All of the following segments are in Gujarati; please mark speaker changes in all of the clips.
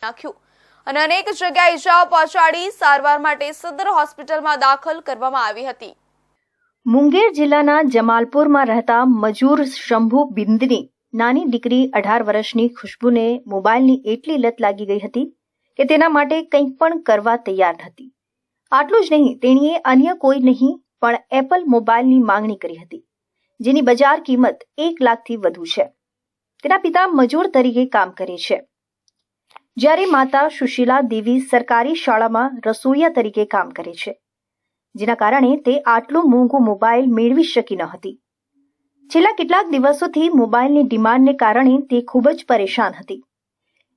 Speaker 1: નાખ્યું અને અનેક જગ્યાએ ઇજાઓ પહોંચાડી સારવાર માટે સદર હોસ્પિટલમાં દાખલ કરવામાં આવી હતી।
Speaker 2: મુંગેર જિલ્લાના જમાલપુરમાં રહેતા મજૂર શંભુ બિંદની નાની દીકરી 18 વર્ષની ખુશ્બુને મોબાઈલની એટલી લત લાગી ગઈ હતી કે તેના માટે કંઈ પણ કરવા તૈયાર હતી। આટલું જ નહીં, તેણીએ અન્ય કોઈ નહીં પણ એપલ મોબાઈલની માંગણી કરી હતી, જેની બજાર કિંમત 1 લાખથી વધુ છે। તેના પિતા મજૂર તરીકે કામ કરે છે, જ્યારે માતા સુશીલા દેવી સરકારી શાળામાં રસોઈયા તરીકે કામ કરે છે, જેના કારણે તે આટલું મોંઘું મોબાઈલ મેળવી શકી ન હતી। છેલ્લા કેટલાક દિવસોથી મોબાઈલની ડિમાન્ડને કારણે તે ખૂબ જ પરેશાન હતી।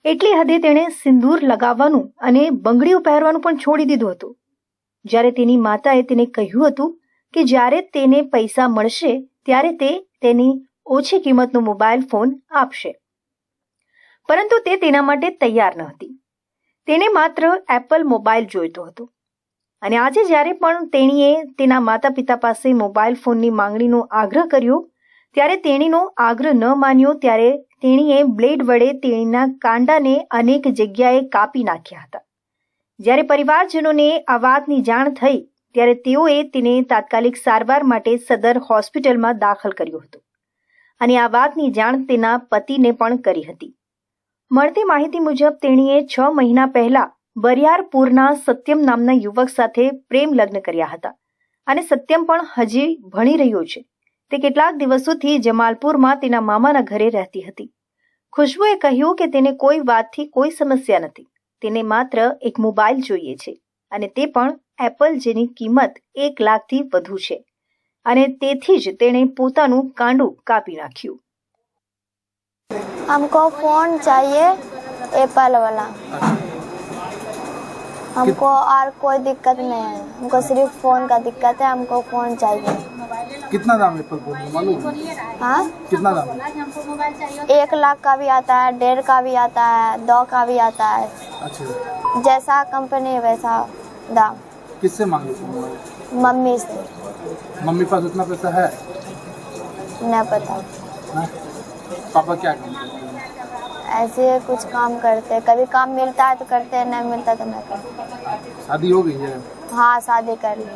Speaker 2: એટલી હદે તેણે સિંદૂર લગાવવાનું અને બંગડીઓ પહેરવાનું પણ છોડી દીધું હતું। જ્યારે તેની માતાએ તેને કહ્યું હતું કે જ્યારે તેને પૈસા મળશે ત્યારે તે તેની ઓછી કિંમતનો મોબાઈલ ફોન આપશે, પરંતુ તે તેના માટે તૈયાર ન હતી। તેને માત્ર એપલ મોબાઈલ જોઈતો હતો અને આજે જ્યારે પણ તેણીએ તેના માતા પિતા પાસે મોબાઈલ ફોનની માંગણીનો આગ્રહ કર્યો ત્યારે તેણીનો આગ્રહ ન માન્યો ત્યારે તેણીએ બ્લેડ વડે તેણીના કાંડાને અનેક જગ્યાએ કાપી નાખ્યા હતા। જ્યારે પરિવારજનોને આ વાતની જાણ થઈ ત્યારે તેઓએ તેને તાત્કાલિક સારવાર માટે સદર હોસ્પિટલમાં દાખલ કર્યો હતો અને આ વાતની જાણ તેના પતિને પણ કરી હતી। મળતી માહિતી મુજબ તેણીએ 6 મહિના પહેલા બરિયારપુરના સત્યમ નામના યુવક સાથે પ્રેમ લગ્ન કર્યા હતા અને સત્યમ પણ હજી ભણી રહ્યો છે। તે કેટલાક દિવસોથી જમાલપુરમાં તેના મામાના ઘરે રહેતી હતી। ખુશ્બુએ કહ્યું કે તેને કોઈ વાતથી કોઈ સમસ્યા નથી, તેને માત્ર એક મોબાઈલ જોઈએ છે અને તે પણ એપલ, જેની કિંમત 1 લાખથી વધુ છે અને તેથી જ તેણે પોતાનું કાંડું કાપી નાખ્યું।
Speaker 3: हमको फोन चाहिए एप्पल वाला। हमको और कोई दिक्कत नहीं है, हमको सिर्फ फोन का दिक्कत है, हमको फोन चाहिए।
Speaker 4: कितना दाम है एप्पल फोन में मालूम?
Speaker 3: हाँ,
Speaker 4: कितना दाम है?
Speaker 3: 1 लाख का भी आता है, 1.5 का भी आता है, 2 का भी आता है।
Speaker 4: अच्छा,
Speaker 3: जैसा कंपनी वैसा दाम।
Speaker 4: किससे मांगे थे मोबाइल?
Speaker 3: मम्मी से।
Speaker 4: मम्मी पास उतना पैसा है?
Speaker 3: नहीं पता,
Speaker 4: हाँ? पापा क्या काम करते हैं?
Speaker 3: ऐसे कुछ काम करते, कभी काम मिलता है तो करते हैं, नहीं मिलता तो नहीं करते।
Speaker 4: शादी हो गई है?
Speaker 3: हाँ, शादी कर ली।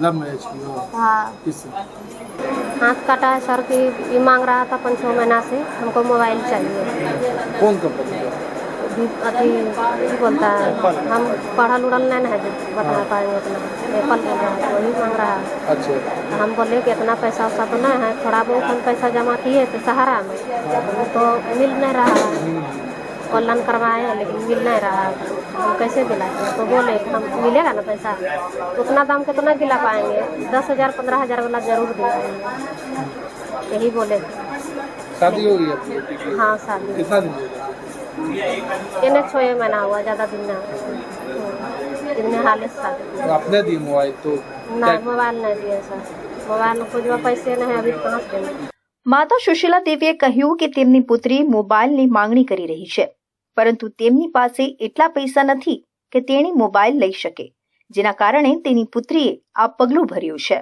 Speaker 4: लव मैरिज की हो?
Speaker 3: हाँ।
Speaker 4: किससे?
Speaker 5: हाथ काटा है सर की, ये मांग रहा था 5-6 महीना से, हमको मोबाइल चाहिए।
Speaker 4: कौन कंपनी का?
Speaker 5: अभी बोलता है, हम पढ़ल उड़ल नहीं है जो बता पाएंगे उतना, एप्पल बोल रहा है, वही मांग रहा है।
Speaker 4: अच्छा,
Speaker 5: हम बोले कि इतना पैसा वैसा तो नहीं है, थोड़ा बहुत हम पैसा जमा किए थे सहारा में, तो मिल नहीं रहा है। ऑनलाइन करवाए लेकिन मिल नहीं रहा है, हम कैसे दिलाएंगे? तो बोले कि हम मिलेगा ना पैसा, उतना दाम के तो नहीं दिला पाएंगे, 10,000 15,000 वाला जरूर दिलाएंगे, यही बोले।
Speaker 4: शादी हो गई आपकी?
Speaker 5: हाँ, शादी।
Speaker 4: कितना दिन हो गया?
Speaker 5: इन्हें 6 महीना हुआ, ज़्यादा दिन नहीं। इतने हाल से शादी।
Speaker 4: तो आपने दी मोबाइल तो?
Speaker 5: नहीं, मोबाइल नहीं दिया सर, मोबाइल में कुछ पैसे नहीं, अभी कहाँ से देंगे?
Speaker 2: માતા સુશીલા દેવીએ કહ્યું કે તેમની પુત્રી મોબાઈલની માંગણી કરી રહી છે, પરંતુ તેમની પાસે એટલા પૈસા નથી કે તેણી મોબાઈલ લઈ શકે, જેના કારણે તેની પુત્રીએ આ પગલું ભર્યું છે।